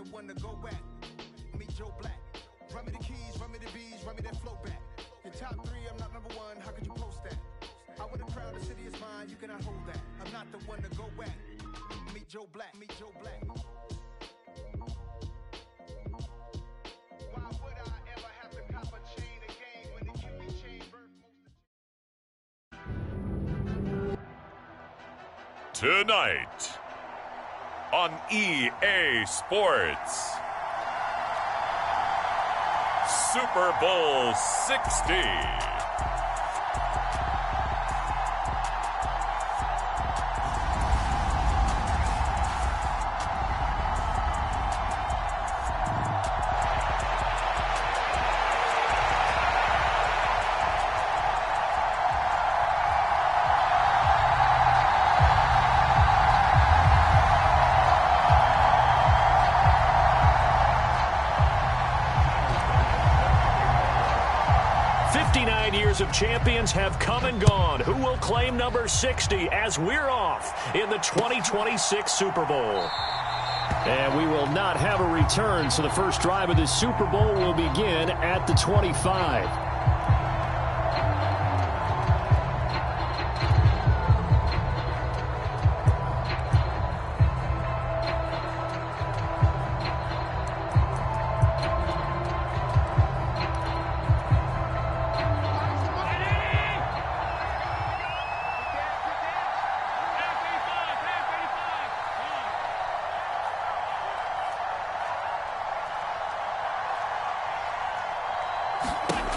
the one to go back. Meet Joe Black. Run me the keys, run me the bees, run me that flow back. Your top three, I'm not number one, how could you post that? I would have crowned the city is mine, you cannot hold that. I'm not the one to go back. Meet Joe Black, meet Joe Black. Why would I ever have to cop a chain again when the QB chain birth most of Tonight on EA Sports, Super Bowl 60. Of champions have come and gone. Who will claim number 60 as we're off in the 2026 Super Bowl? And we will not have a return, so the first drive of the Super Bowl will begin at the 25.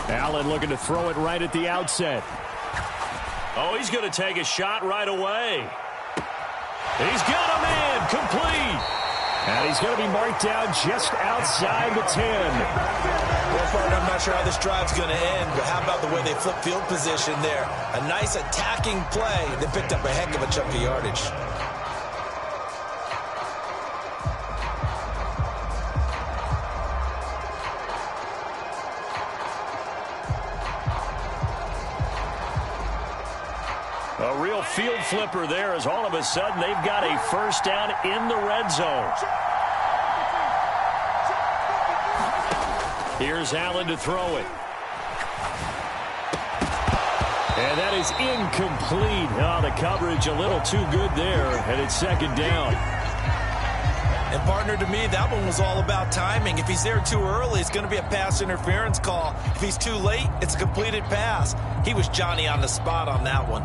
Allen looking to throw it right at the outset. Oh, he's going to take a shot right away. He's got a man, complete. And he's going to be marked down just outside the 10. Well, partner, I'm not sure how this drive's going to end, but how about the way they flip field position there? A nice attacking play. They picked up a heck of a chunk of yardage. A real field flipper there as all of a sudden they've got a first down in the red zone. Here's Allen to throw it. And that is incomplete. Oh, the coverage a little too good there, and it's second down. And partner, to me, that one was all about timing. If he's there too early, it's going to be a pass interference call. If he's too late, it's a completed pass. He was Johnny on the spot on that one.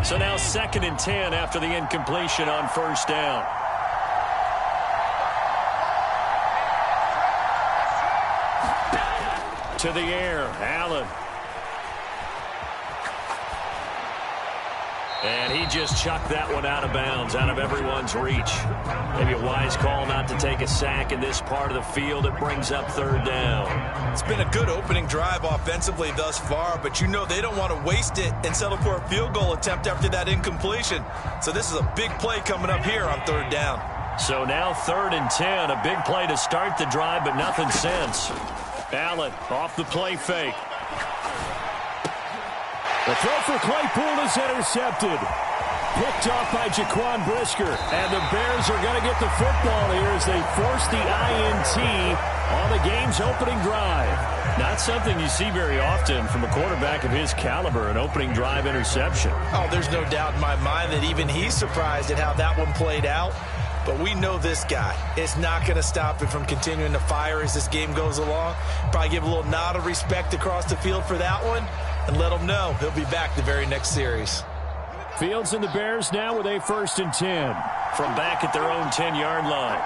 So now 2nd and 10 after the incompletion on first down. To the air, Allen. And he just chucked that one out of bounds, out of everyone's reach. Maybe a wise call not to take a sack in this part of the field. It brings up third down. It's been a good opening drive offensively thus far, but you know they don't want to waste it and settle for a field goal attempt after that incompletion. So this is a big play coming up here on third down. So now 3rd and 10, a big play to start the drive, but nothing since. Allen off the play fake. The throw for Claypool is intercepted. Picked off by Jaquan Brisker. And the Bears are going to get the football here as they force the INT on the game's opening drive. Not something you see very often from a quarterback of his caliber, an opening drive interception. Oh, there's no doubt in my mind that even he's surprised at how that one played out. But we know this guy. It's not going to stop him from continuing to fire as this game goes along. Probably give a little nod of respect across the field for that one. And let him know he'll be back the very next series. Fields and the Bears now with a 1st and 10 from back at their own 10-yard line.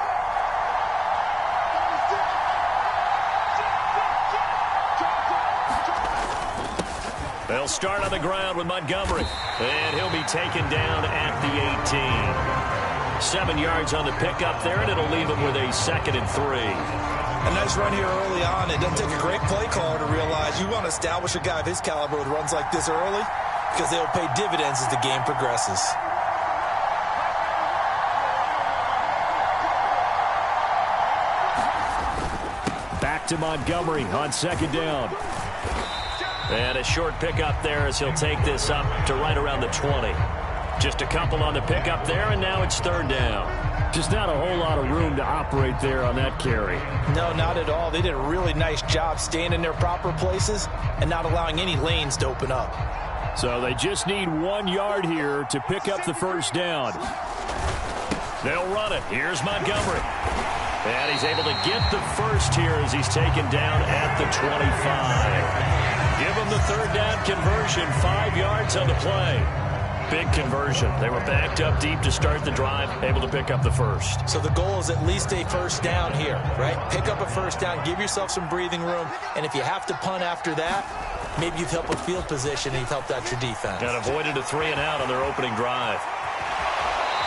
They'll start on the ground with Montgomery. And he'll be taken down at the 18. 7 yards on the pickup there, and it'll leave him with a 2nd and 3. A nice run here early on. It doesn't take a great play caller to realize you want to establish a guy of his caliber with runs like this early because they'll pay dividends as the game progresses. Back to Montgomery on 2nd down. And a short pickup there as he'll take this up to right around the 20. Just a couple on the pickup there, and now it's third down. Just not a whole lot of room to operate there on that carry. No, not at all. They did a really nice job staying in their proper places and not allowing any lanes to open up. So they just need 1 yard here to pick up the first down. They'll run it. Here's Montgomery. And he's able to get the first here as he's taken down at the 25. Give him the third down conversion, 5 yards on the play. Big conversion. They were backed up deep to start the drive, able to pick up the first. So the goal is at least a first down here, right? Pick up a first down, give yourself some breathing room, and if you have to punt after that, maybe you've helped with field position and you've helped out your defense. And avoided a 3-and-out on their opening drive.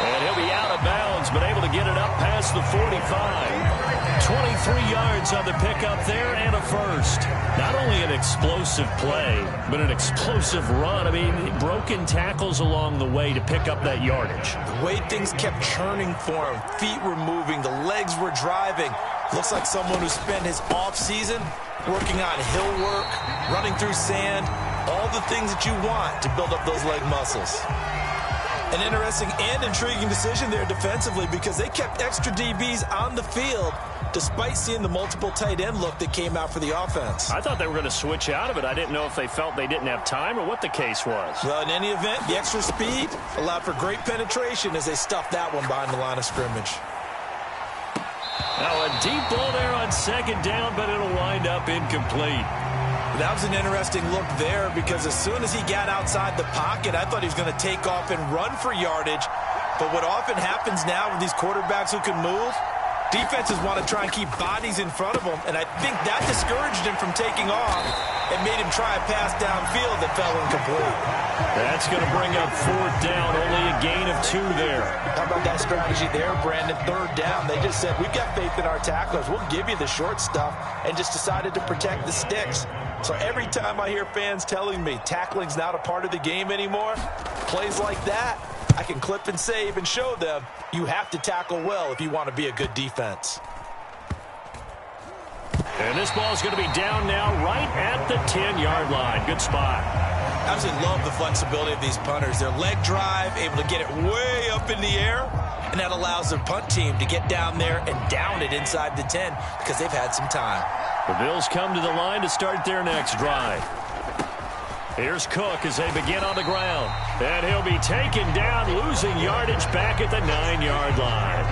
And he'll be out of bounds, but able to get it up past the 45. 23 yards on the pickup there and a first. Not only an explosive play, but an explosive run. I mean, broken tackles along the way to pick up that yardage. The way things kept churning for him, feet were moving, the legs were driving. Looks like someone who spent his off-season working on hill work, running through sand, all the things that you want to build up those leg muscles. An interesting and intriguing decision there defensively because they kept extra DBs on the field despite seeing the multiple tight end look that came out for the offense. I thought they were going to switch out of it. I didn't know if they felt they didn't have time or what the case was. Well, in any event, the extra speed allowed for great penetration as they stuffed that one behind the line of scrimmage. Now a deep ball there on second down, but it'll wind up incomplete. That was an interesting look there because as soon as he got outside the pocket, I thought he was going to take off and run for yardage. But what often happens now with these quarterbacks who can move, defenses want to try and keep bodies in front of them, and I think that discouraged him from taking off and made him try a pass downfield that fell incomplete. That's going to bring up fourth down, only a gain of 2 there. How about that strategy there, Brandon? Third down. They just said, we've got faith in our tacklers. We'll give you the short stuff, and just decided to protect the sticks. So every time I hear fans telling me tackling's not a part of the game anymore, plays like that, I can clip and save and show them you have to tackle well if you want to be a good defense. And this ball's going to be down now right at the 10-yard line. Good spot. I absolutely love the flexibility of these punters. Their leg drive, able to get it way up in the air, and that allows their punt team to get down there and down it inside the 10 because they've had some time. The Bills come to the line to start their next drive. Here's Cook as they begin on the ground. And he'll be taken down, losing yardage back at the 9-yard line.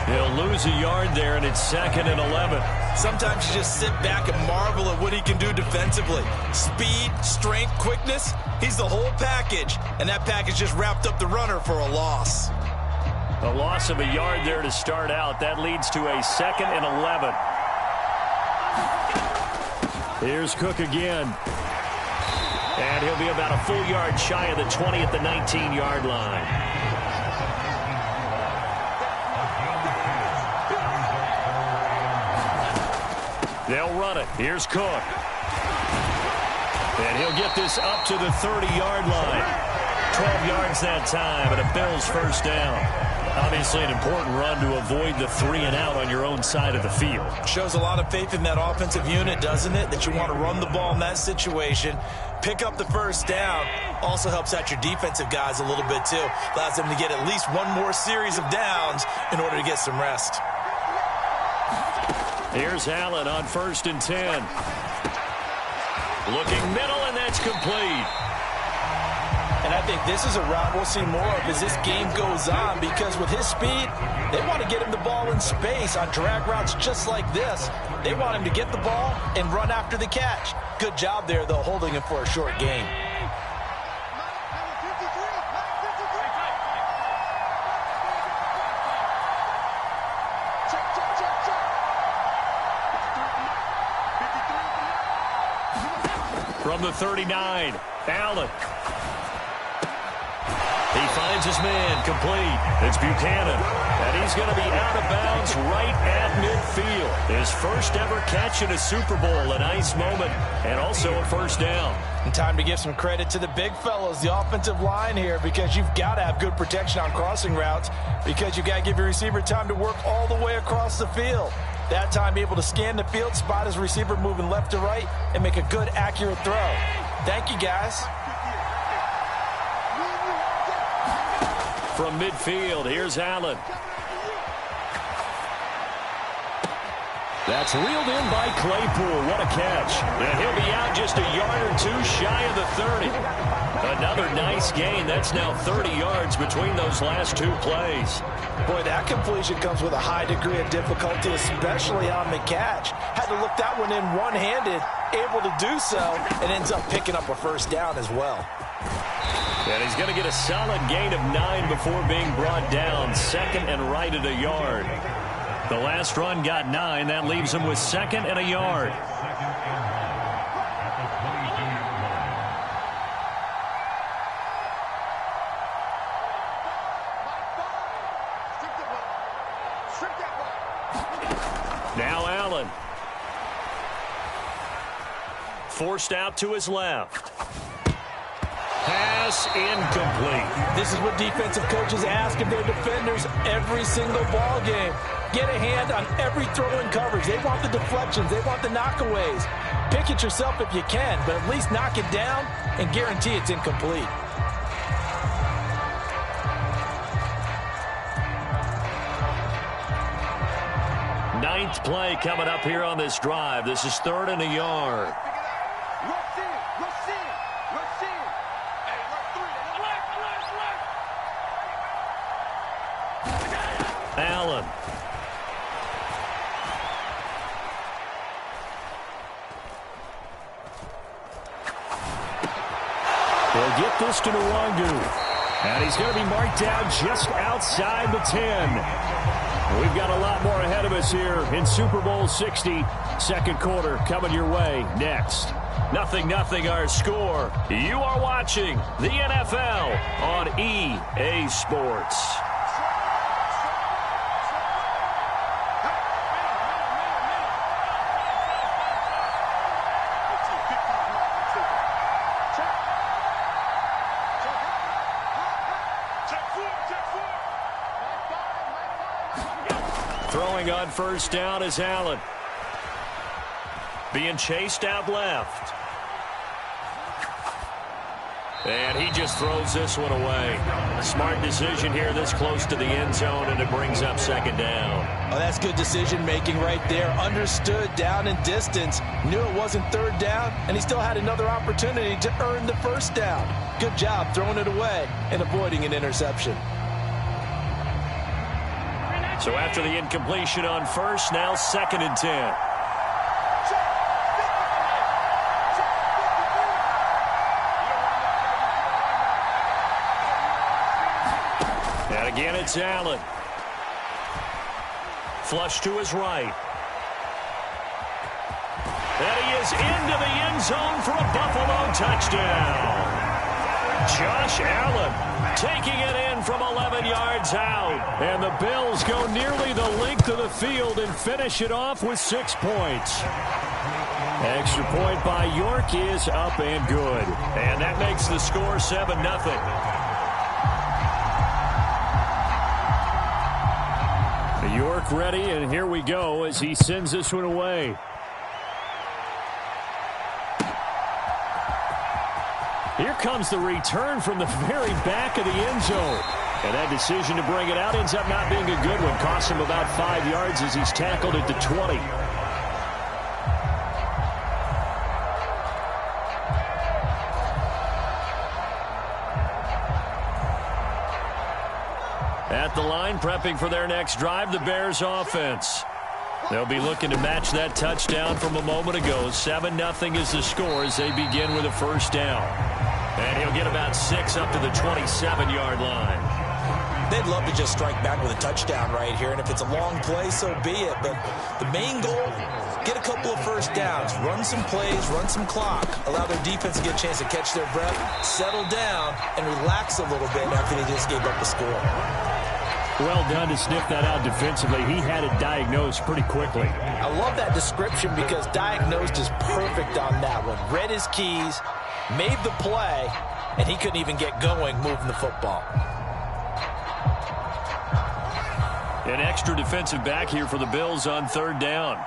He'll lose a yard there, and it's 2nd and 11. Sometimes you just sit back and marvel at what he can do defensively. Speed, strength, quickness, he's the whole package. And that package just wrapped up the runner for a loss. A loss of a yard there to start out. That leads to a 2nd and 11. Here's Cook again. And he'll be about a full yard shy of the 20 at the 19-yard line. They'll run it. Here's Cook. And he'll get this up to the 30-yard line. 12 yards that time, and a Bills first down. Obviously an important run to avoid the 3-and-out on your own side of the field. Shows a lot of faith in that offensive unit, doesn't it? That you want to run the ball in that situation. Pick up the first down. Also helps out your defensive guys a little bit, too. Allows them to get at least one more series of downs in order to get some rest. Here's Allen on 1st and 10. Looking middle, and that's complete. And I think this is a route we'll see more of as this game goes on, because with his speed, they want to get him the ball in space on drag routes just like this. They want him to get the ball and run after the catch. Good job there, though, holding him for a short gain. From the 39, Allen. He finds his man, complete. It's Buchanan, and he's going to be out of bounds right at midfield. His first ever catch in a Super Bowl, a nice moment, and also a first down. And time to give some credit to the big fellas, the offensive line here, because you've got to have good protection on crossing routes, because you've got to give your receiver time to work all the way across the field. That time, be able to scan the field, spot his receiver moving left to right, and make a good, accurate throw. Thank you, guys. From midfield, here's Allen. That's reeled in by Claypool. What a catch. And he'll be out just a yard or two shy of the 30. Another nice gain. That's now 30 yards between those last two plays. Boy, that completion comes with a high degree of difficulty, especially on the catch. Had to look that one in one-handed, able to do so, and ends up picking up a first down as well. And he's going to get a solid gain of 9 before being brought down. Second and right at a yard. The last run got 9. That leaves him with second and a yard. Now Allen. Forced out to his left. Pass incomplete. This is what defensive coaches ask of their defenders every single ball game. Get a hand on every throw in coverage. They want the deflections. They want the knockaways. Pick it yourself if you can, but at least knock it down and guarantee it's incomplete. Ninth play coming up here on this drive. This is third and a yard. Allen. They'll get this to Nwangu. And he's going to be marked down just outside the 10. We've got a lot more ahead of us here in Super Bowl 60. Second quarter coming your way next. 0-0 our score. You are watching the NFL on EA Sports. Throwing on first down is Allen. Being chased out left. And he just throws this one away. A smart decision here this close to the end zone, and it brings up second down. Oh, that's good decision-making right there. Understood down and distance. Knew it wasn't third down, and he still had another opportunity to earn the first down. Good job throwing it away and avoiding an interception. So after the incompletion on first, now second and 10. And again, it's Allen. Flush to his right. And he is into the end zone for a Buffalo touchdown. Josh Allen taking it in from 11 yards out. And the Bills go nearly the length of the field and finish it off with 6 points. Extra point by York is up and good. And that makes the score 7-0. York ready, and here we go as he sends this one away. Here comes the return from the very back of the end zone. And that decision to bring it out ends up not being a good one. Costs him about 5 yards as he's tackled at the 20. At the line, prepping for their next drive, the Bears offense. They'll be looking to match that touchdown from a moment ago. 7-0 is the score as they begin with a first down. And he'll get about 6 up to the 27-yard line. They'd love to just strike back with a touchdown right here, and if it's a long play, so be it. But the main goal, get a couple of first downs, run some plays, run some clock, allow their defense to get a chance to catch their breath, settle down, and relax a little bit after they just gave up the score. Well done to sniff that out defensively. He had it diagnosed pretty quickly. I love that description because diagnosed is perfect on that one. Read his keys, made the play, and he couldn't even get going moving the football. An extra defensive back here for the Bills on third down.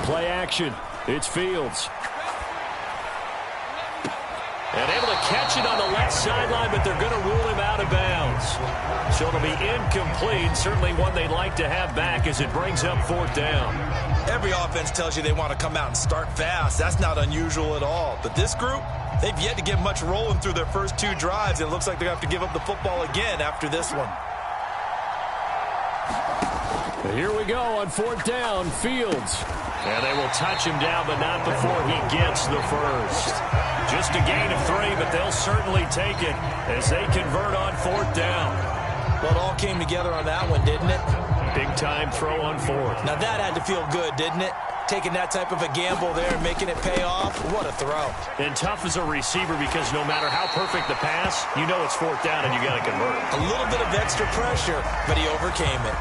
Play action. It's Fields. And able to catch it on the left sideline, but they're going to rule him out of bounds. So it'll be incomplete. Certainly one they'd like to have back as it brings up 4th down. Every offense tells you they want to come out and start fast. That's not unusual at all. But this group, they've yet to get much rolling through their first 2 drives. And it looks like they're going to have to give up the football again after this one. Here we go on 4th down, Fields. And they will touch him down, but not before he gets the first. Just a gain of 3, but they'll certainly take it as they convert on 4th down. Well, it all came together on that one, didn't it? Big-time throw on 4th. Now, that had to feel good, didn't it? Taking that type of a gamble there and making it pay off. What a throw. And tough as a receiver because no matter how perfect the pass, you know it's 4th down and you got to convert. A little bit of extra pressure, but he overcame it.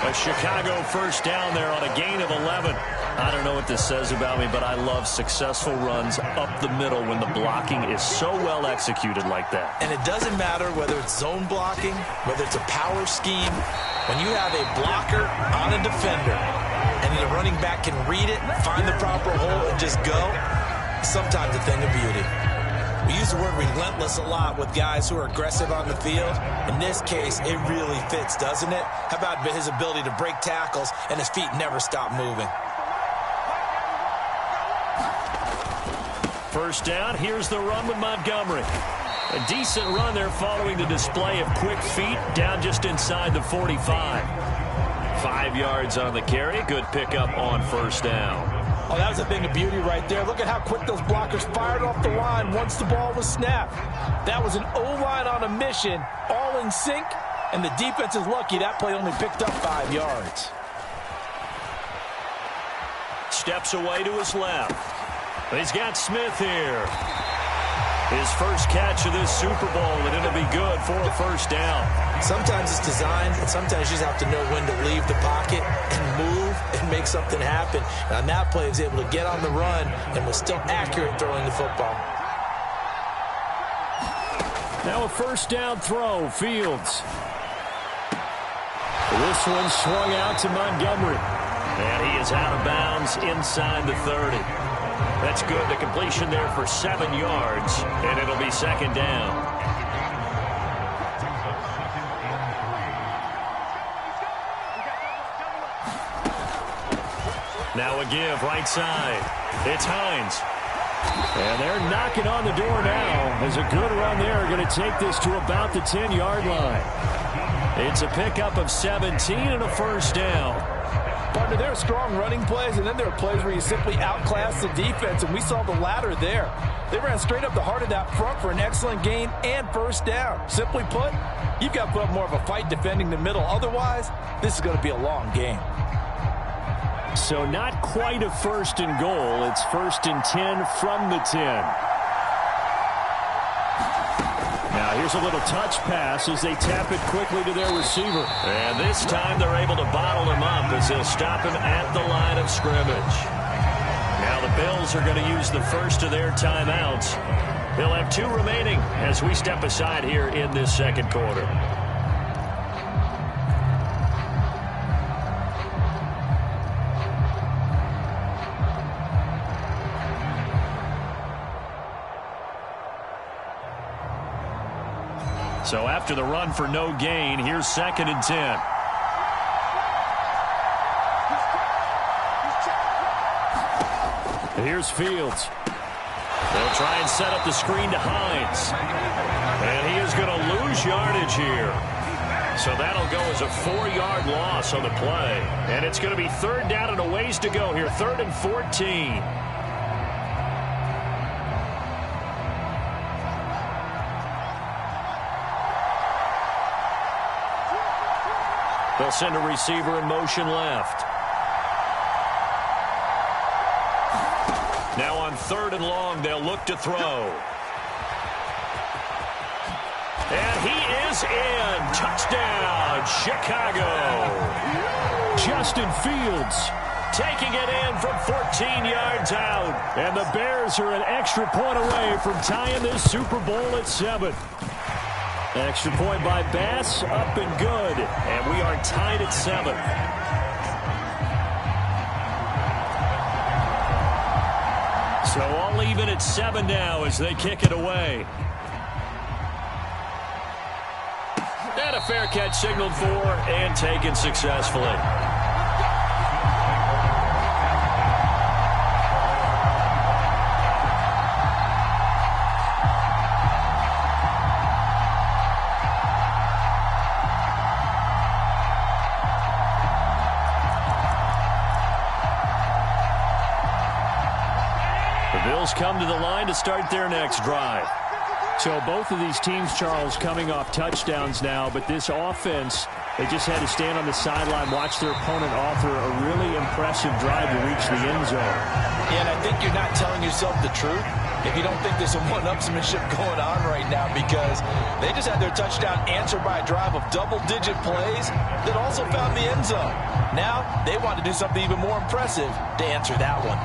A Chicago first down there on a gain of 11. I don't know what this says about me, but I love successful runs up the middle when the blocking is so well executed like that. And it doesn't matter whether it's zone blocking, whether it's a power scheme. When you have a blocker on a defender and the running back can read it, find the proper hole, and just go, sometimes a thing of beauty. We use the word relentless a lot with guys who are aggressive on the field. In this case, it really fits, doesn't it? How about his ability to break tackles and his feet never stop moving? First down, here's the run with Montgomery. A decent run there following the display of quick feet down just inside the 45. 5 yards on the carry. Good pickup on first down. Oh, that was a thing of beauty right there. Look at how quick those blockers fired off the line once the ball was snapped. That was an O-line on a mission, all in sync, and the defense is lucky that play only picked up 5 yards. Steps away to his left. He's got Smith here. His first catch of this Super Bowl, and it'll be good for a first down. Sometimes it's designed, and sometimes you just have to know when to leave the pocket and move and make something happen. And on that play, he was able to get on the run and was still accurate throwing the football. Now a first down throw, Fields. This one swung out to Montgomery. And he is out of bounds inside the 30. That's good. The completion there for 7 yards, and it'll be second down. Now a give right side. It's Hines. And they're knocking on the door now as a good run there. Going to take this to about the 10-yard line. It's a pickup of 17 and a first down. Partner, there are strong running plays, and then there are plays where you simply outclass the defense, and we saw the latter there. They ran straight up the heart of that front for an excellent gain and first down. Simply put, you've got to put up more of a fight defending the middle. Otherwise, this is going to be a long game. So not quite a first and goal. It's first and 10 from the 10. Now here's a little touch pass as they tap it quickly to their receiver. And this time they're able to bottle him up as they'll stop him at the line of scrimmage. Now the Bills are going to use the first of their timeouts. They'll have 2 remaining as we step aside here in this second quarter. So after the run for no gain, here's second and 10. Here's Fields. They'll try and set up the screen to Hines. And he is going to lose yardage here. So that'll go as a 4-yard loss on the play. And it's going to be third down and a ways to go here. 3rd and 14. They'll send a receiver in motion left. Now on 3rd and long, they'll look to throw. And he is in. Touchdown, Chicago. Justin Fields taking it in from 14 yards out. And the Bears are an extra point away from tying this Super Bowl at 7. Extra point by Bass, up and good. And we are tied at 7. So all even at 7 now as they kick it away. And a fair catch signaled for and taken successfully. The Bills come to the line to start their next drive. So both of these teams, Charles, coming off touchdowns now, but this offense, they just had to stand on the sideline, watch their opponent author a really impressive drive to reach the end zone. Yeah, and I think you're not telling yourself the truth if you don't think there's some one-upsmanship going on right now, because they just had their touchdown answered by a drive of double-digit plays that also found the end zone. Now they want to do something even more impressive to answer that one.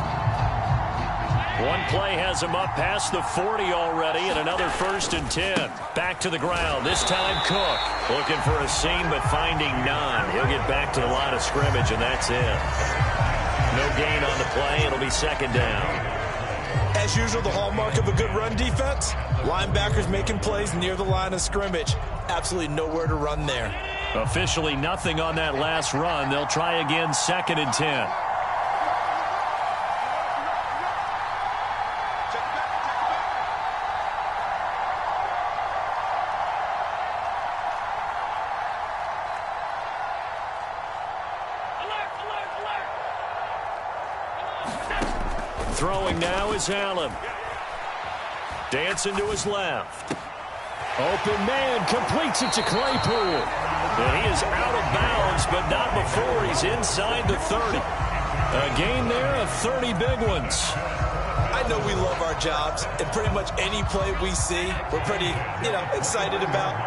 One play has him up past the 40 already, and another 1st and 10. Back to the ground. This time Cook looking for a seam but finding none. He'll get back to the line of scrimmage, and that's it. No gain on the play. It'll be 2nd down. As usual, the hallmark of a good run defense, linebackers making plays near the line of scrimmage. Absolutely nowhere to run there. Officially nothing on that last run. They'll try again 2nd and 10. Throwing now is Allen. Dancing to his left. Open man, completes it to Claypool. And he is out of bounds, but not before he's inside the 30. A gain there of 30 big ones. I know we love our jobs, and pretty much any play we see, we're pretty, excited about.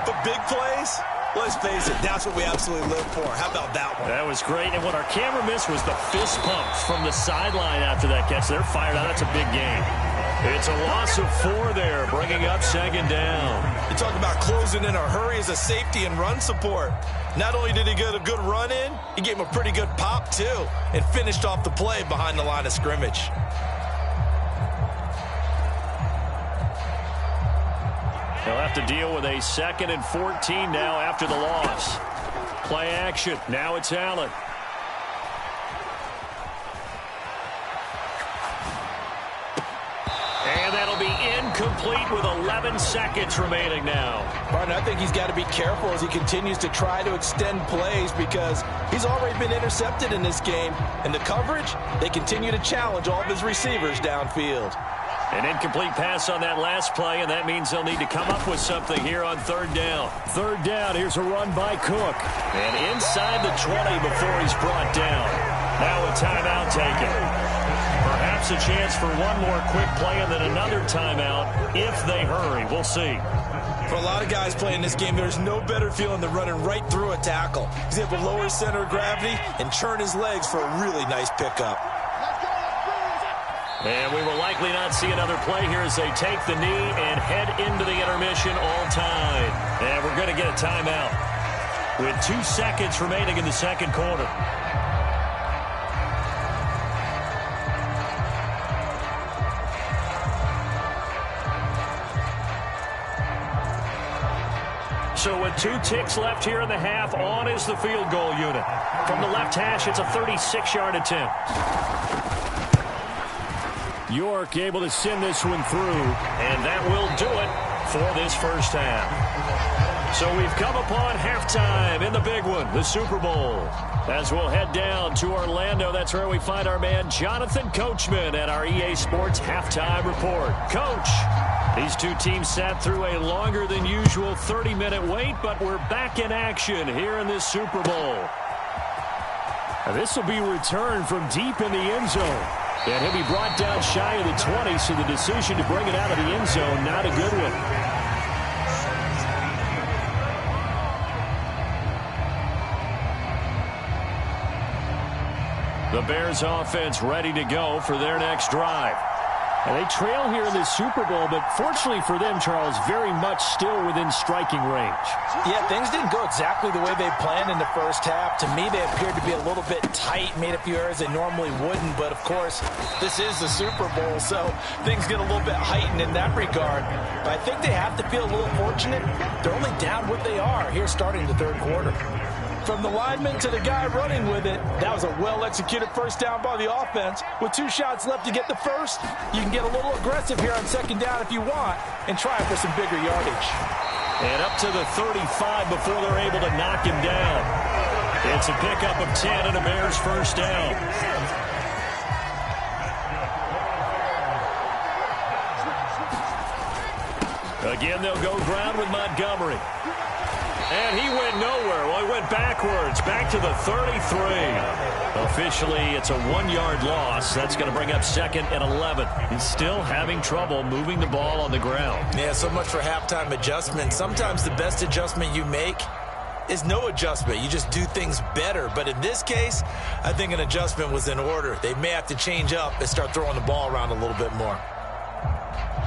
But big plays, let's face it, that's what we absolutely live for. How about that one? That was great, and what our camera missed was the fist pumps from the sideline after that catch. They're fired out. That's a big gain. It's a loss of 4 there, bringing up 2nd down. You talk about closing in a hurry as a safety and run support. Not only did he get a good run in, he gave him a pretty good pop, too, and finished off the play behind the line of scrimmage. They'll have to deal with a 2nd and 14 now after the loss. Play action. Now it's Allen. And that'll be incomplete with 11 seconds remaining now. Martin, I think he's got to be careful as he continues to try to extend plays because he's already been intercepted in this game. And the coverage, they continue to challenge all of his receivers downfield. An incomplete pass on that last play, and that means they'll need to come up with something here on 3rd down. 3rd down, here's a run by Cook. And inside the 20 before he's brought down. Now a timeout taken. Perhaps a chance for one more quick play and then another timeout if they hurry. We'll see. For a lot of guys playing this game, there's no better feeling than running right through a tackle. He's able to lower his center of gravity and churn his legs for a really nice pickup. And we will likely not see another play here as they take the knee and head into the intermission all time. And we're going to get a timeout with 2 seconds remaining in the 2nd quarter. So with 2 ticks left here in the half, on is the field goal unit. From the left hash, it's a 36-yard attempt. York able to send this one through, and that will do it for this 1st half. So we've come upon halftime in the big one, the Super Bowl. As we'll head down to Orlando, that's where we find our man Jonathan Coachman at our EA Sports Halftime Report. Coach, these 2 teams sat through a longer than usual 30-minute wait, but we're back in action here in this Super Bowl. Now, this will be returned from deep in the end zone. And he'll be brought down shy of the 20, so the decision to bring it out of the end zone, not a good one. The Bears offense ready to go for their next drive. And they trail here in this Super Bowl, but fortunately for them, Charles, very much still within striking range. Yeah, things didn't go exactly the way they planned in the first half. To me, they appeared to be a little bit tight, made a few errors they normally wouldn't. But, of course, this is the Super Bowl, so things get a little bit heightened in that regard. But I think they have to feel a little fortunate. They're only down what they are here starting the third quarter. From the lineman to the guy running with it, that was a well-executed first down by the offense. With 2 shots left to get the first, you can get a little aggressive here on second down if you want and try for some bigger yardage. And up to the 35 before they're able to knock him down. It's a pickup of 10 and a Bears first down. Again, they'll go ground with Montgomery. And he went nowhere. Well, he went backwards, back to the 33. Officially, it's a 1-yard loss. That's going to bring up 2nd and 11. He's still having trouble moving the ball on the ground. Yeah, so much for halftime adjustment. Sometimes the best adjustment you make is no adjustment. You just do things better. But in this case, I think an adjustment was in order. They may have to change up and start throwing the ball around a little bit more.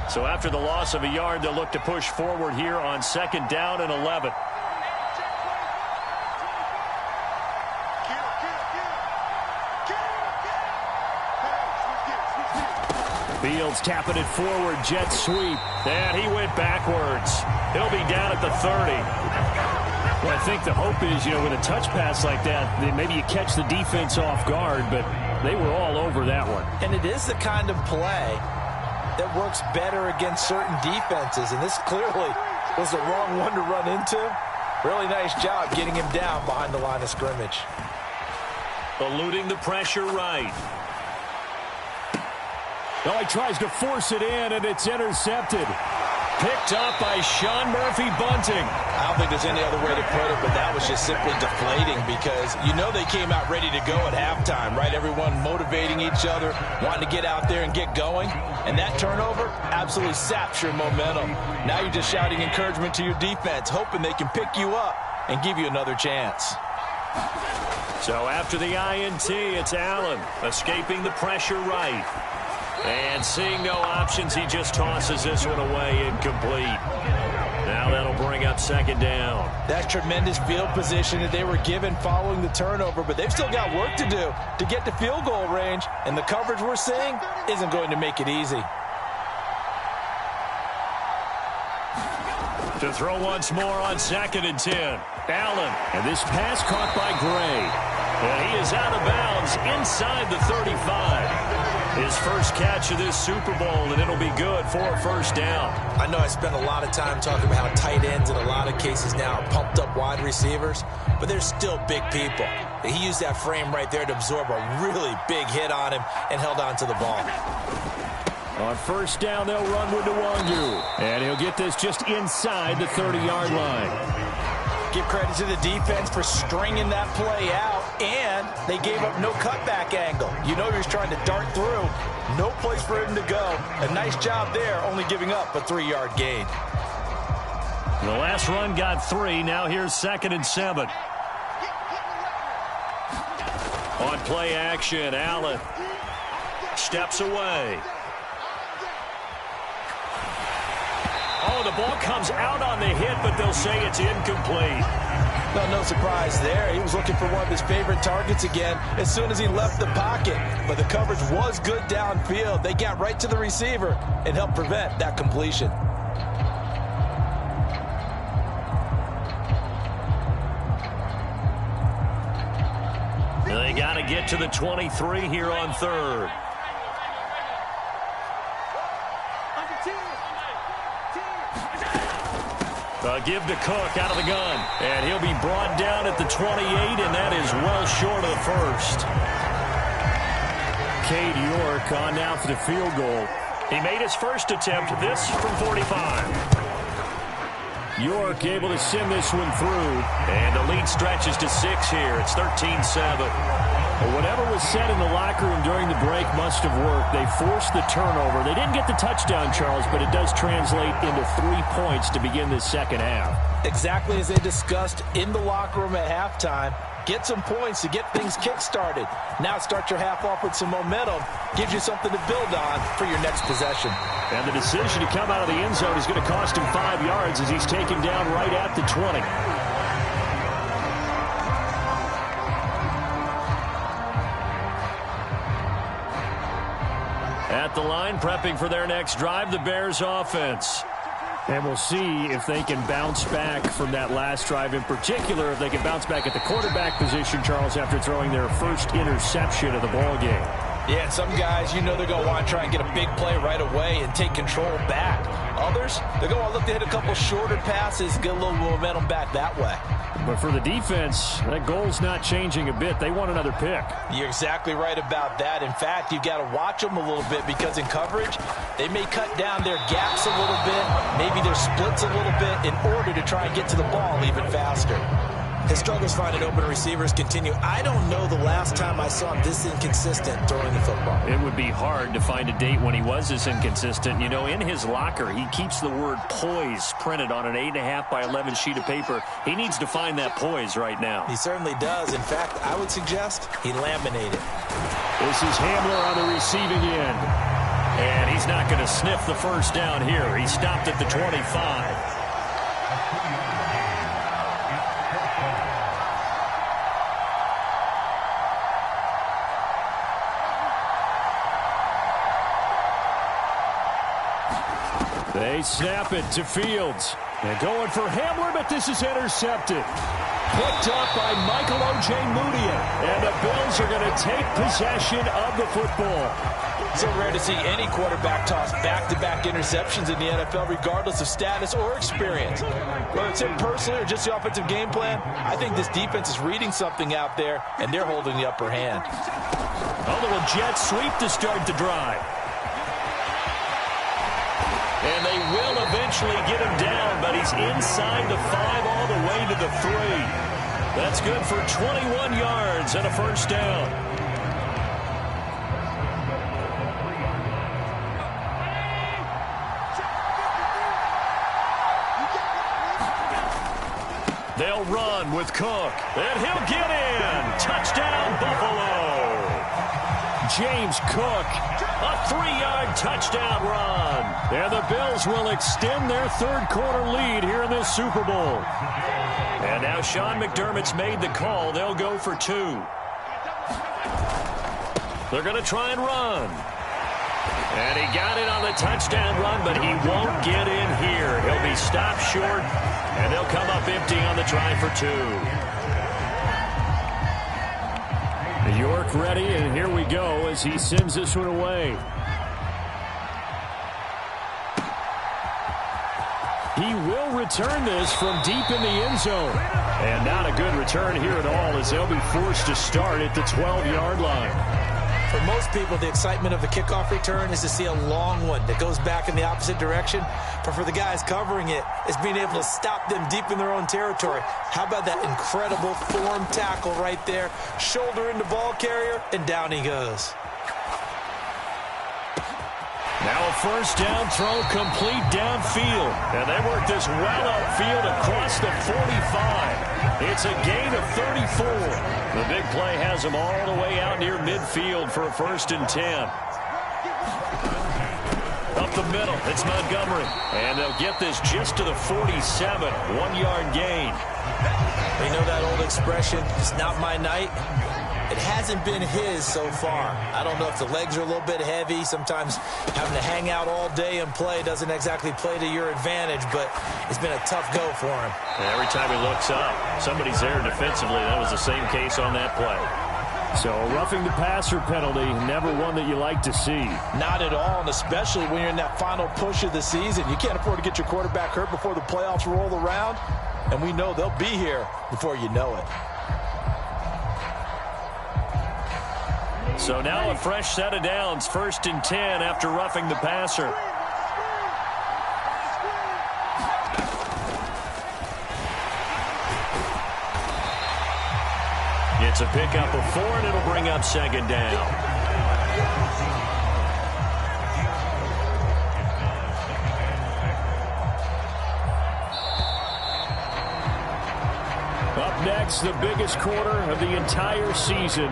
So after the loss of a yard, they'll look to push forward here on 2nd down and 11. Fields tapping it forward, jet sweep, and he went backwards. He'll be down at the 30. Well, I think the hope is, with a touch pass like that, maybe you catch the defense off guard, but they were all over that one. And it is the kind of play that works better against certain defenses, and this clearly was the wrong one to run into. Really nice job getting him down behind the line of scrimmage. Eluding the pressure right. Oh, he tries to force it in, and it's intercepted. Picked up by Sean Murphy-Bunting. I don't think there's any other way to put it, but that was just simply deflating because they came out ready to go at halftime, right? Everyone motivating each other, wanting to get out there and get going. And that turnover absolutely saps your momentum. Now you're just shouting encouragement to your defense, hoping they can pick you up and give you another chance. So after the INT, it's Allen escaping the pressure right. And seeing no options, he just tosses this one away incomplete. Now that'll bring up 2nd down. That's tremendous field position that they were given following the turnover, but they've still got work to do to get to field goal range, and the coverage we're seeing isn't going to make it easy. To throw once more on 2nd and 10. Allen, and this pass caught by Gray. And he is out of bounds inside the 35. His first catch of this Super Bowl, and it'll be good for a first down. I know I spent a lot of time talking about how tight ends in a lot of cases now are pumped up wide receivers, but they're still big people. He used that frame right there to absorb a really big hit on him and held on to the ball. On first down, they'll run with Nwangu, and he'll get this just inside the 30-yard line. Give credit to the defense for stringing that play out, and they gave up no cutback angle. He was trying to dart through. No place for him to go. A nice job there, only giving up a 3-yard gain. The last run got 3. Now here's 2nd and 7. On play action, Allen steps away. Oh, the ball comes out on the hit, but they'll say it's incomplete. No surprise there. He was looking for one of his favorite targets again as soon as he left the pocket. But the coverage was good downfield. They got right to the receiver and helped prevent that completion. They got to get to the 23 here on 3rd. Give to Cook out of the gun. And he'll be brought down at the 28, and that is well short of the first. Cade York on now for the field goal. He made his first attempt, this from 45. York able to send this one through. And the lead stretches to 6 here. It's 13-7. Well, whatever was said in the locker room during the break must have worked. They forced the turnover. They didn't get the touchdown, Charles, but it does translate into 3 points to begin this second half. Exactly as they discussed in the locker room at halftime. get some points to get things kick-started. Now start your half off with some momentum. Gives you something to build on for your next possession. And the decision to come out of the end zone is going to cost him 5 yards as he's taken down right at the 20. At the line, prepping for their next drive, the Bears offense. And we'll see if they can bounce back from that last drive, in particular, if they can bounce back at the quarterback position, Charles, after throwing their first interception of the ball game. Yeah, and some guys, you know they're going to want to try and get a big play right away and take control back. Others, they're going to want to look to hit a couple shorter passes, get a little momentum back that way. But for the defense, that goal's not changing a bit. They want another pick. You're exactly right about that. In fact, you've got to watch them a little bit because in coverage, they may cut down their gaps a little bit, maybe their splits a little bit in order to try and get to the ball even faster. His struggles finding open receivers continue. I don't know the last time I saw him this inconsistent throwing the football. It would be hard to find a date when he was this inconsistent. You know, in his locker, he keeps the word poise printed on an 8.5 by 11 sheet of paper. He needs to find that poise right now. He certainly does. In fact, I would suggest he laminated. This is Hamler on the receiving end. And he's not going to sniff the first down here. He stopped at the 25. They snap it to Fields. And going for Hamler, but this is intercepted. Picked up by Michael O.J. Mudia. And the Bills are going to take possession of the football. So rare to see any quarterback toss back-to-back interceptions in the NFL, regardless of status or experience. Whether it's him personally or just the offensive game plan, I think this defense is reading something out there, and they're holding the upper hand. A little jet sweep to start the drive. And they will eventually get him down, but he's inside the 5 all the way to the 3. That's good for 21 yards and a first down. They'll run with Cook, and he'll get in. Touchdown, Buffalo. James Cook, a 3-yard touchdown run. And the Bills will extend their third-quarter lead here in this Super Bowl. And now Sean McDermott's made the call. They'll go for 2. They're going to try and run. And he got it on the touchdown run, but he won't get in here. He'll be stopped short, and they'll come up empty on the try for 2. York ready, and here we go as he sends this one away. He will return this from deep in the end zone. And not a good return here at all as they'll be forced to start at the 12-yard line. For most people, the excitement of the kickoff return is to see a long one that goes back in the opposite direction. But for the guys covering it, it's being able to stop them deep in their own territory. How about that incredible form tackle right there? Shoulder into ball carrier, and down he goes. Now a first down throw complete downfield. And they work this well upfield across the 45. It's a gain of 34. The big play has them all the way out near midfield for a 1st and 10. Up the middle, it's Montgomery. And they'll get this just to the 47. 1-yard gain. You know that old expression, it's not my night? It hasn't been his so far. I don't know if the legs are a little bit heavy. Sometimes having to hang out all day and play doesn't exactly play to your advantage, but it's been a tough go for him. And every time he looks up, somebody's there defensively. That was the same case on that play. So a roughing the passer penalty, never one that you like to see. Not at all, and especially when you're in that final push of the season. You can't afford to get your quarterback hurt before the playoffs roll around, and we know they'll be here before you know it. So now a fresh set of downs, 1st and 10 after roughing the passer. It's a pickup of 4, and it'll bring up 2nd down. Up next, It's the biggest quarter of the entire season.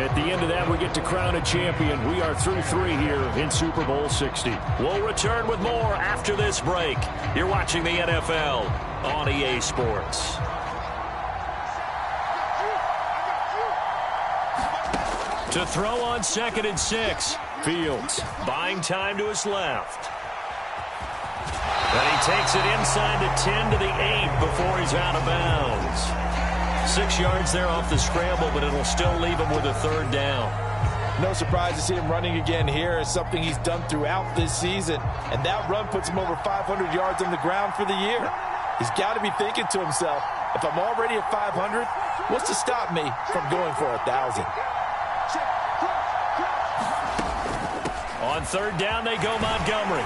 At the end of that, we get to crown a champion. We are through 3 here in Super Bowl 60. We'll return with more after this break. You're watching the NFL on EA Sports. To throw on 2nd and 6. Fields buying time to his left. And he takes it inside the 10 to the 8 before he's out of bounds. 6 yards there off the scramble, but it'll still leave him with a 3rd down. No surprise to see him running again here. It's something he's done throughout this season. And that run puts him over 500 yards on the ground for the year. He's got to be thinking to himself, if I'm already at 500, what's to stop me from going for 1,000? On 3rd down, they go Montgomery.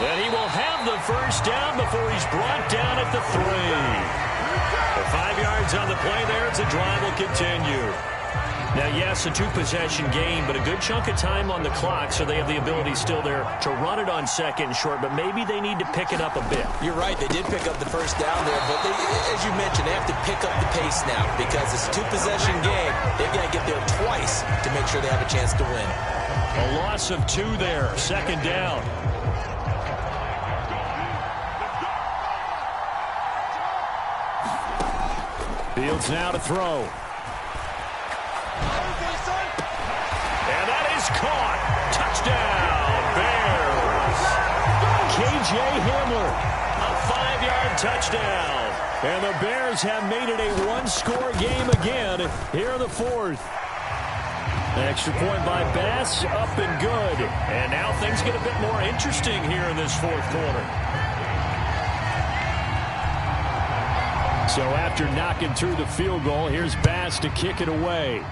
And he will have the 1st down before he's brought down at the 3. 5 yards on the play there as the drive will continue. Now, yes, a 2-possession game, but a good chunk of time on the clock, so they have the ability still there to run it on 2nd and short, but maybe they need to pick it up a bit. You're right. They did pick up the 1st down there, but they, as you mentioned, they have to pick up the pace now because it's a 2-possession game. They've got to get there twice to make sure they have a chance to win. A loss of 2 there, 2nd down. Fields now to throw. And that is caught. Touchdown, Bears. K.J. Hamler, a 5-yard touchdown. And the Bears have made it a 1-score game again here in the 4th. An extra point by Bass, up and good. And now things get a bit more interesting here in this 4th quarter. So after knocking through the field goal, here's Bass to kick it away.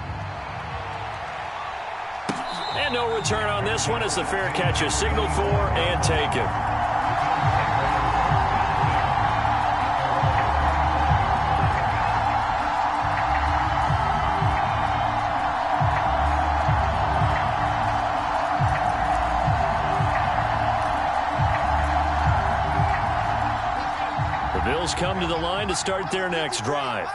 And no return on this one as the fair catch is signaled for and taken. Come to the line to start their next drive.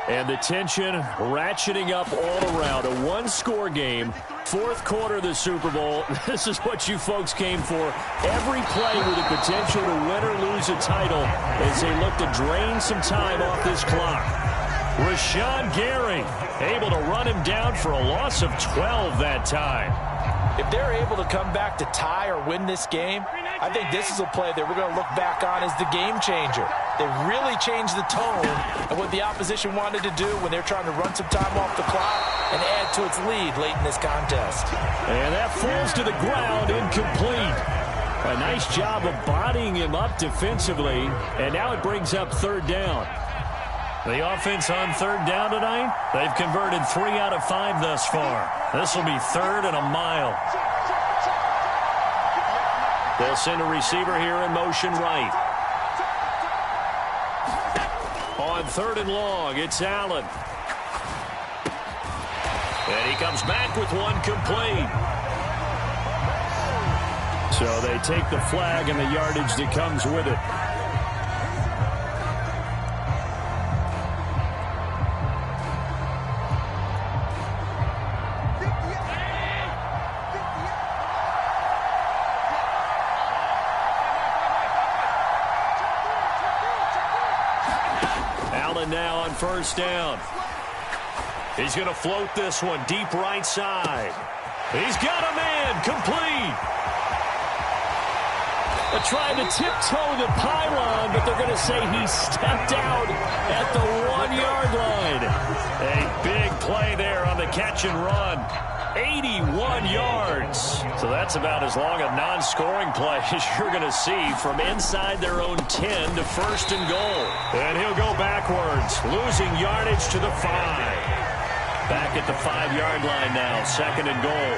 And the tension ratcheting up all around. A 1-score game, 4th quarter of the Super Bowl. This is what you folks came for. Every play with the potential to win or lose a title as they look to drain some time off this clock. Rashawn Gary able to run him down for a loss of 12 that time. If they're able to come back to tie or win this game, I think this is a play that we're going to look back on as the game changer. They really changed the tone of what the opposition wanted to do when they're trying to run some time off the clock and add to its lead late in this contest. And that falls to the ground, incomplete. A nice job of bodying him up defensively, and now it brings up 3rd down. The offense on 3rd down tonight, they've converted 3 out of 5 thus far. This will be 3rd and a mile. They'll send a receiver here in motion right. On 3rd and long, it's Allen. And he comes back with one complete. So they take the flag and the yardage that comes with it. Now on 1st down. He's going to float this one deep right side. He's got a man complete. They're trying to tiptoe the pylon, but they're going to say he stepped out at the 1-yard line. A big play there on the catch and run. 81 yards. So that's about as long a non-scoring play as you're going to see from inside their own 10 to 1st and goal. And he'll go backwards, losing yardage to the 5. Back at the 5-yard line now, 2nd and goal.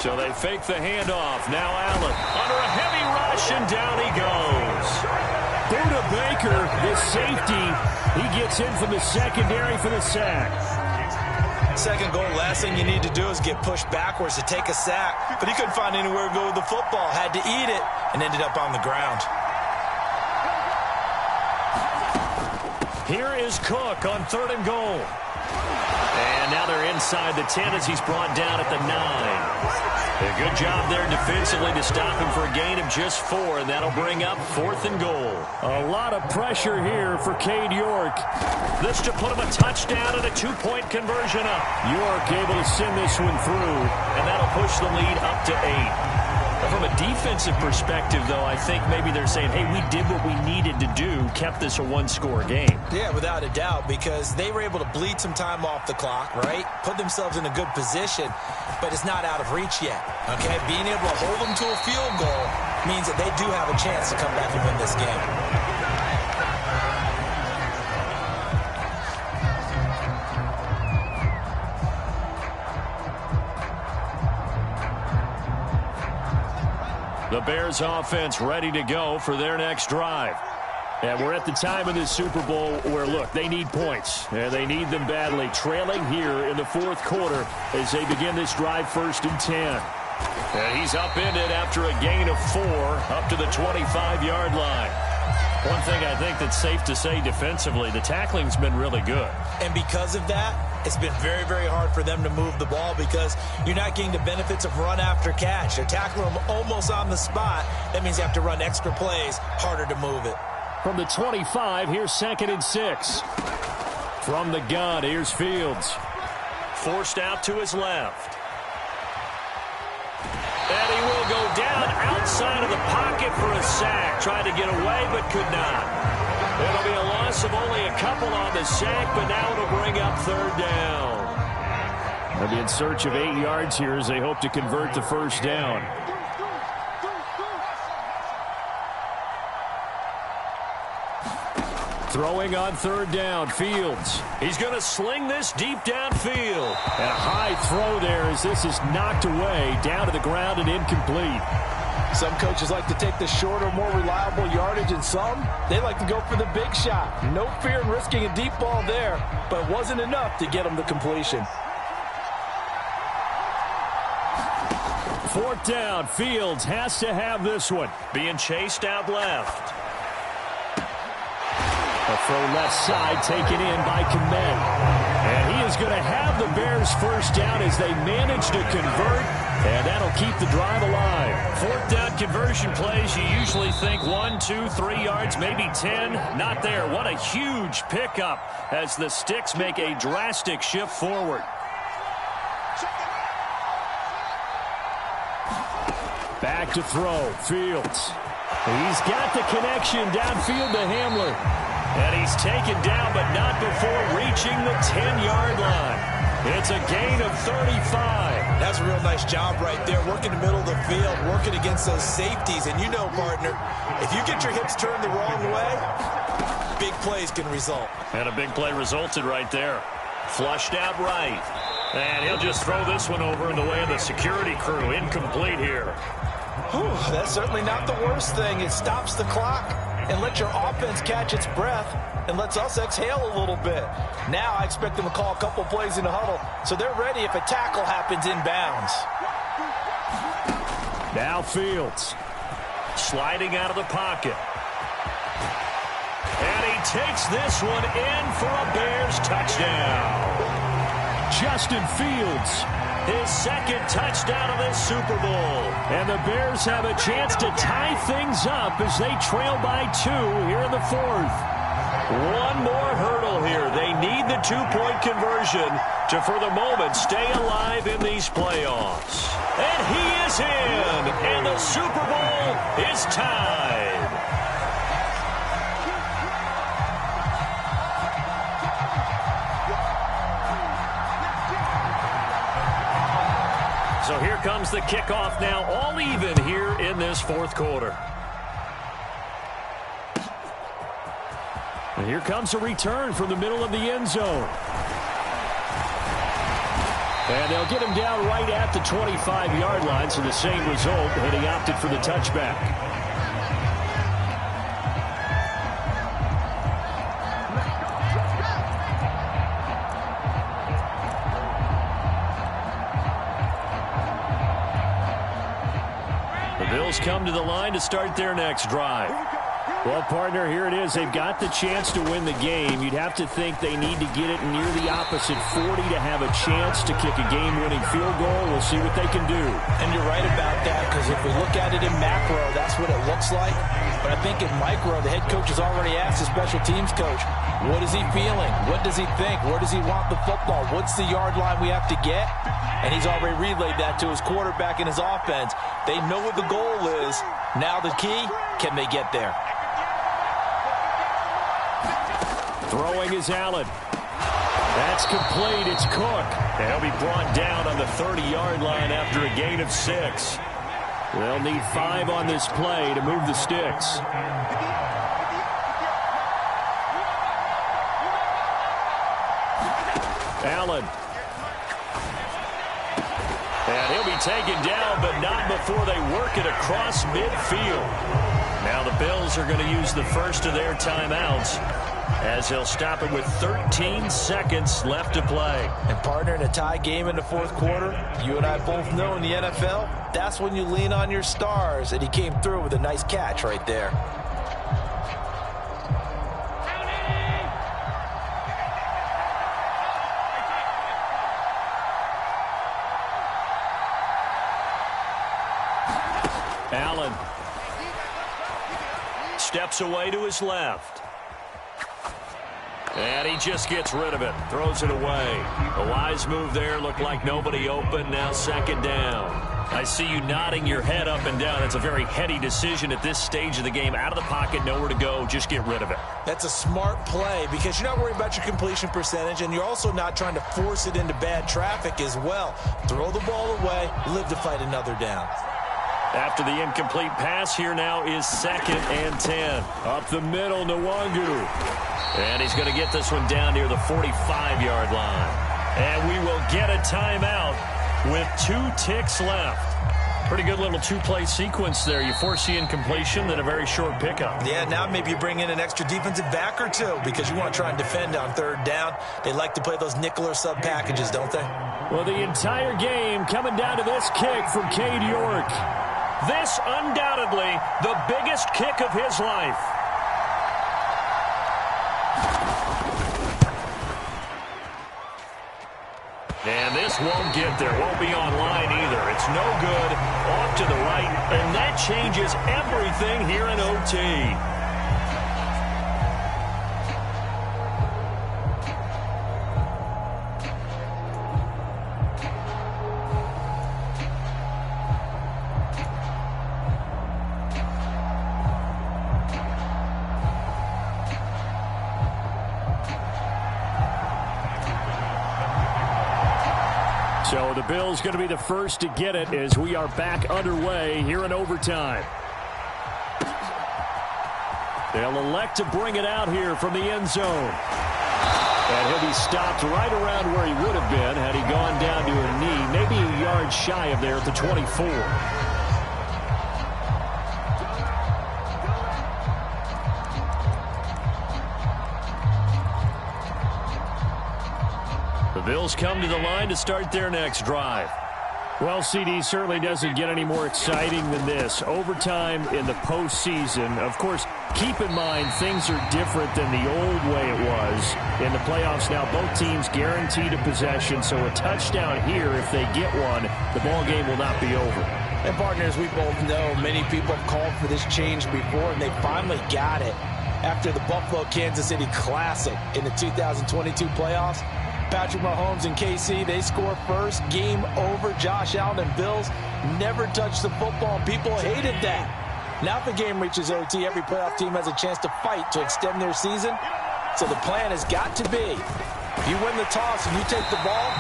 So they fake the handoff. Now Allen under a heavy rush, and down he goes. Buda Baker, the safety, he gets in from the secondary for the sack. Second goal, last thing you need to do is get pushed backwards to take a sack. But he couldn't find anywhere to go with the football. Had to eat it and ended up on the ground. Here is Cook on 3rd and goal. And now they're inside the 10 as he's brought down at the 9. A good job there defensively to stop him for a gain of just 4, and that'll bring up 4th and goal. A lot of pressure here for Cade York. This to put him a touchdown and a 2-point conversion up. York able to send this one through. And that'll push the lead up to 8. From a defensive perspective, though, I think maybe they're saying, hey, we did what we needed to do, kept this a one-score game. Yeah, without a doubt, because they were able to bleed some time off the clock, right? Put themselves in a good position, but it's not out of reach yet, okay? Being able to hold them to a field goal means that they do have a chance to come back and win this game. The Bears offense ready to go for their next drive. And we're at the time in this Super Bowl where, look, they need points. And they need them badly. Trailing here in the 4th quarter as they begin this drive 1st and 10. And he's upended after a gain of 4 up to the 25-yard line. One thing I think that's safe to say defensively, the tackling's been really good. And because of that, it's been very, very hard for them to move the ball because you're not getting the benefits of run after catch. They're tackling them almost on the spot. That means you have to run extra plays, harder to move it. From the 25, here's 2nd and 6. From the gun, here's Fields. Forced out to his left. And he will go down outside of the pocket for a sack. Tried to get away, but could not. It'll be a loss of only a couple on the sack, but now it'll bring up 3rd down. They'll be in search of 8 yards here as they hope to convert the 1st down. Throwing on 3rd down, Fields. He's going to sling this deep downfield. And a high throw there as this is knocked away, down to the ground and incomplete. Some coaches like to take the shorter, more reliable yardage, and some, they like to go for the big shot. No fear in risking a deep ball there, but it wasn't enough to get them to completion. 4th down, Fields has to have this one. Being chased out left. A throw left side taken in by Kmet. And he is going to have the Bears 1st down as they manage to convert, and that'll keep the drive alive. 4th down conversion plays, you usually think 1, 2, 3 yards, maybe 10. Not there. What a huge pickup as the Sticks make a drastic shift forward. Back to throw. Fields. He's got the connection downfield to Hamler. And he's taken down, but not before reaching the 10-yard line. It's a gain of 35. That's a real nice job right there, working the middle of the field, working against those safeties. And you know, partner, if you get your hips turned the wrong way, big plays can result. And a big play resulted right there. Flushed out right. And he'll just throw this one over in the way of the security crew. Incomplete here. Whew, that's certainly not the worst thing. It stops the clock and lets your offense catch its breath and lets us exhale a little bit. Now I expect them to call a couple plays in the huddle, so they're ready if a tackle happens inbounds. Now Fields. Sliding out of the pocket. And he takes this one in for a Bears touchdown. Justin Fields. His 2nd touchdown of this Super Bowl. And the Bears have a chance to tie things up as they trail by 2 here in the 4th. One more hurdle here. They need the 2-point conversion to, for the moment, stay alive in these playoffs. And he is in. And the Super Bowl is tied. So here comes the kickoff now, all even here in this 4th quarter. And here comes a return from the middle of the end zone. And they'll get him down right at the 25-yard line, so the same result, and he opted for the touchback. Bills come to the line to start their next drive. Well, partner, here it is. They've got the chance to win the game. You'd have to think they need to get it near the opposite 40 to have a chance to kick a game-winning field goal. We'll see what they can do. And you're right about that, because if we look at it in macro, that's what it looks like. But I think in micro, the head coach has already asked the special teams coach, what is he feeling? What does he think? Where does he want the football? What's the yard line we have to get? And he's already relayed that to his quarterback and his offense. They know what the goal is. Now the key, can they get there? Throwing is Allen. That's complete. It's Cook. And he'll be brought down on the 30-yard line after a gain of 6. They'll need 5 on this play to move the sticks. Allen. And he'll be taken down, but not before they work it across midfield. Now the Bills are going to use the first of their timeouts, as they'll stop it with 13 seconds left to play. And partner, in a tie game in the fourth quarter, you and I both know in the NFL, that's when you lean on your stars, and he came through with a nice catch right there. Allen steps away to his left. And he just gets rid of it. Throws it away. A wise move there. Looked like nobody open. Now second down. I see you nodding your head up and down. That's a very heady decision at this stage of the game. Out of the pocket, nowhere to go. Just get rid of it. That's a smart play, because you're not worried about your completion percentage, and you're also not trying to force it into bad traffic as well. Throw the ball away. Live to fight another down. After the incomplete pass, here now is 2nd and 10. Up the middle, Nwangu. And he's going to get this one down near the 45-yard line. And we will get a timeout with 2 ticks left. Pretty good little 2-play sequence there. You force the incompletion, then a very short pickup. Yeah, now maybe you bring in an extra defensive back or 2, because you want to try and defend on 3rd down. They like to play those nickel or sub packages, don't they? Well, the entire game coming down to this kick from Cade York. This undoubtedly the biggest kick of his life. And this won't get there. Won't be online either. It's no good. Off to the right. And that changes everything here in OT. So the Bills going to be the first to get it as we are back underway here in overtime. They'll elect to bring it out here from the end zone. And he'll be stopped right around where he would have been had he gone down to a knee, maybe a yard shy of there at the 24. The Bills come to the line to start their next drive. Well, CD, certainly doesn't get any more exciting than this. Overtime in the postseason. Of course, keep in mind things are different than the old way it was. In the playoffs now, both teams guaranteed a possession, so a touchdown here, if they get one, the ball game will not be over. And partners, we both know many people have called for this change before, and they finally got it after the Buffalo-Kansas City Classic in the 2022 playoffs. Patrick Mahomes and KC, they score first. Game over. Josh Allen and Bills never touched the football. People hated that. Now if the game reaches OT, every playoff team has a chance to fight to extend their season. So the plan has got to be, if you win the toss and you take the ball,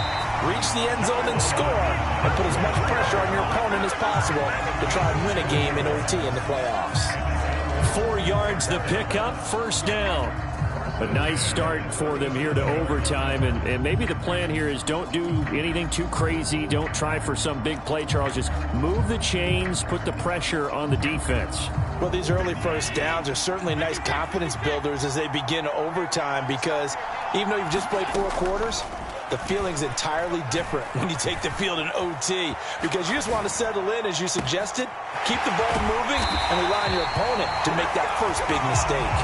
reach the end zone and score, and put as much pressure on your opponent as possible to try and win a game in OT in the playoffs. 4 yards the pickup, first down. A nice start for them here to overtime, and maybe the plan here is don't do anything too crazy. Don't try for some big play, Charles. Just move the chains, put the pressure on the defense. Well, these early first downs are certainly nice confidence builders as they begin overtime, because even though you've just played 4 quarters, the feeling's entirely different when you take the field in OT because you just want to settle in, as you suggested, keep the ball moving, and rely on your opponent to make that first big mistake.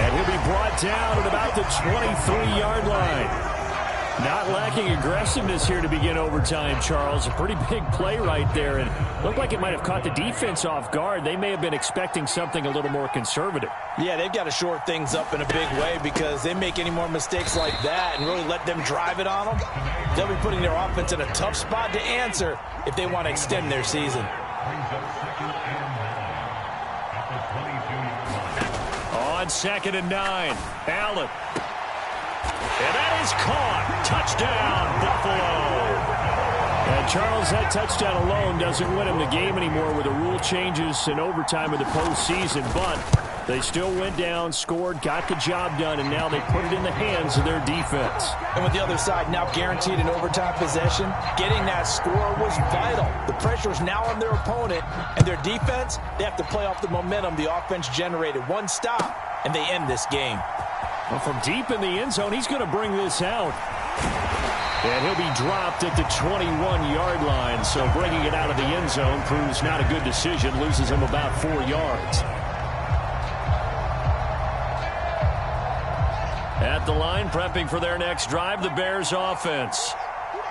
And he'll be brought down at about the 23-yard line. Not lacking aggressiveness here to begin overtime, Charles. A pretty big play right there, and looked like it might have caught the defense off guard. They may have been expecting something a little more conservative. Yeah, they've got to shore things up in a big way because they make any more mistakes like that and really let them drive it on them, they'll be putting their offense in a tough spot to answer if they want to extend their season. On 2nd and 9, Allen. And that is caught. Touchdown, Buffalo. And Charles, that touchdown alone doesn't win him the game anymore with the rule changes and overtime of the postseason. But they still went down, scored, got the job done, and now they put it in the hands of their defense. And with the other side now guaranteed an overtime possession, getting that score was vital. The pressure is now on their opponent, and their defense, they have to play off the momentum the offense generated. One stop, and they end this game. Well, from deep in the end zone, he's going to bring this out. And he'll be dropped at the 21-yard line. So bringing it out of the end zone proves not a good decision. Loses him about 4 yards. At the line, prepping for their next drive, the Bears offense.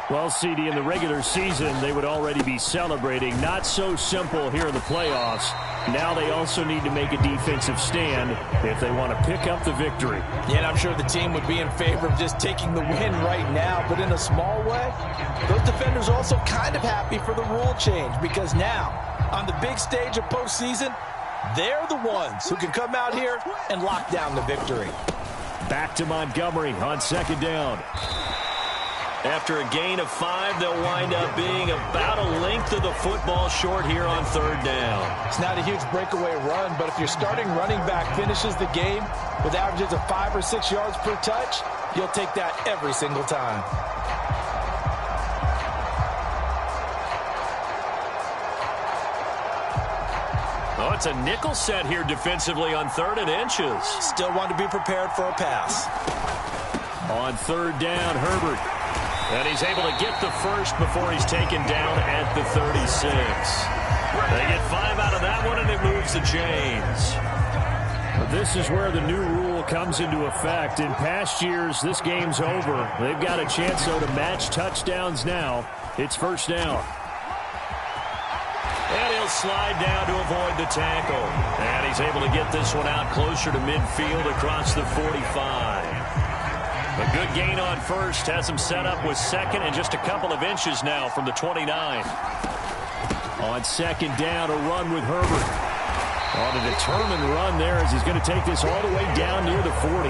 Well, CD, in the regular season, they would already be celebrating. Not so simple here in the playoffs. Now they also need to make a defensive stand if they want to pick up the victory. Yeah, and I'm sure the team would be in favor of just taking the win right now, but in a small way, those defenders are also kind of happy for the rule change because now, on the big stage of postseason, they're the ones who can come out here and lock down the victory. Back to Montgomery on 2nd down. After a gain of 5, they'll wind up being about a length of the football short here on 3rd down. It's not a huge breakaway run, but if your starting running back finishes the game with averages of 5 or 6 yards per touch, you'll take that every single time. Oh, it's a nickel set here defensively on 3rd and inches. Still want to be prepared for a pass. On 3rd down, Herbert. And he's able to get the first before he's taken down at the 36. They get 5 out of that one, and it moves the chains. But this is where the new rule comes into effect. In past years, this game's over. They've got a chance, though, to match touchdowns now. It's 1st down. And he'll slide down to avoid the tackle. And he's able to get this one out closer to midfield across the 45. A good gain on 1st, has him set up with 2nd and just a couple of inches now from the 29. On 2nd down, a run with Herbert. On a determined run there as he's going to take this all the way down near the 40.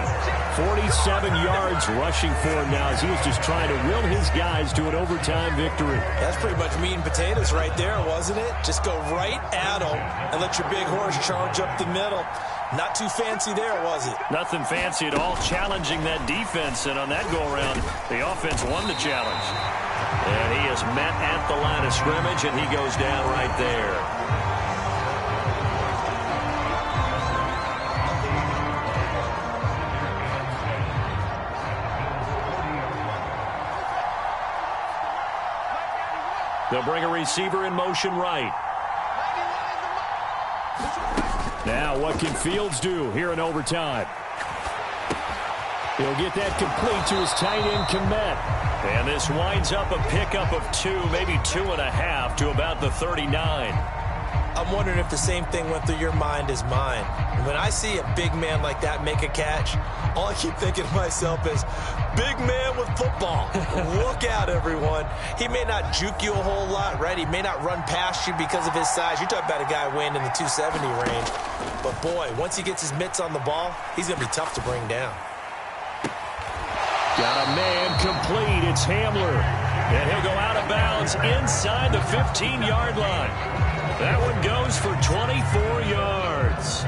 47 yards rushing for him now as he was just trying to will his guys to an overtime victory. That's pretty much meat and potatoes right there, wasn't it? Just go right at him and let your big horse charge up the middle. Not too fancy there, was it? Nothing fancy at all, challenging that defense. And on that go-around, the offense won the challenge. And he is met at the line of scrimmage, and he goes down right there. They'll bring a receiver in motion right. Now, what can Fields do here in overtime? He'll get that complete to his tight end, Kmet. And this winds up a pickup of 2, maybe 2.5 to about the 39. I'm wondering if the same thing went through your mind as mine. When I see a big man like that make a catch, all I keep thinking to myself is, big man with football. Look out, everyone. He may not juke you a whole lot, right? He may not run past you because of his size. You're talking about a guy weighing in the 270 range. But, boy, once he gets his mitts on the ball, he's going to be tough to bring down. Got a man complete. It's Hamler. And he'll go out of bounds inside the 15-yard line. That one goes for 24 yards.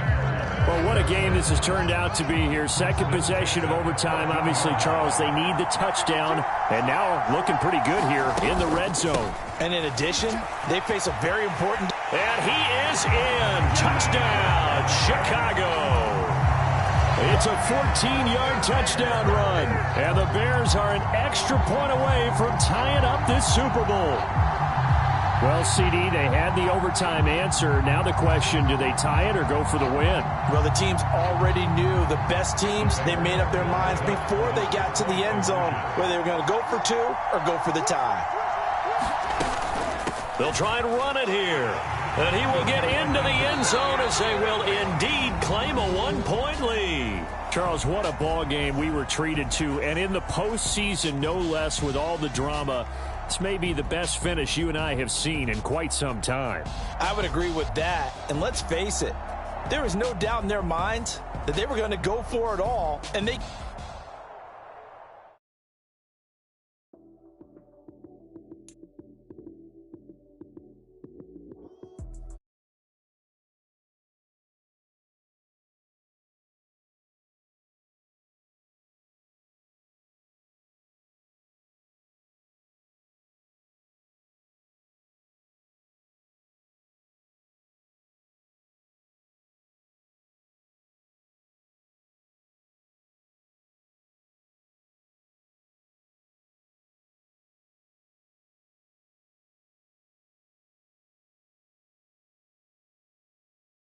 Well, what a game this has turned out to be here. 2nd possession of overtime. Obviously, Charles, they need the touchdown. And now looking pretty good here in the red zone. And in addition, they face a very important... And he is in. Touchdown, Chicago. It's a 14-yard touchdown run. And the Bears are an extra point away from tying up this Super Bowl. Well, CD, they had the overtime answer. Now the question, do they tie it or go for the win? Well, the teams already knew. The best teams, they made up their minds before they got to the end zone whether they were going to go for 2 or go for the tie. They'll try and run it here. And he will get into the end zone as they will indeed claim a 1-point lead. Charles, what a ball game we were treated to. And in the postseason, no less, with all the drama, this may be the best finish you and I have seen in quite some time. I would agree with that. And let's face it, there was no doubt in their minds that they were going to go for it all. And they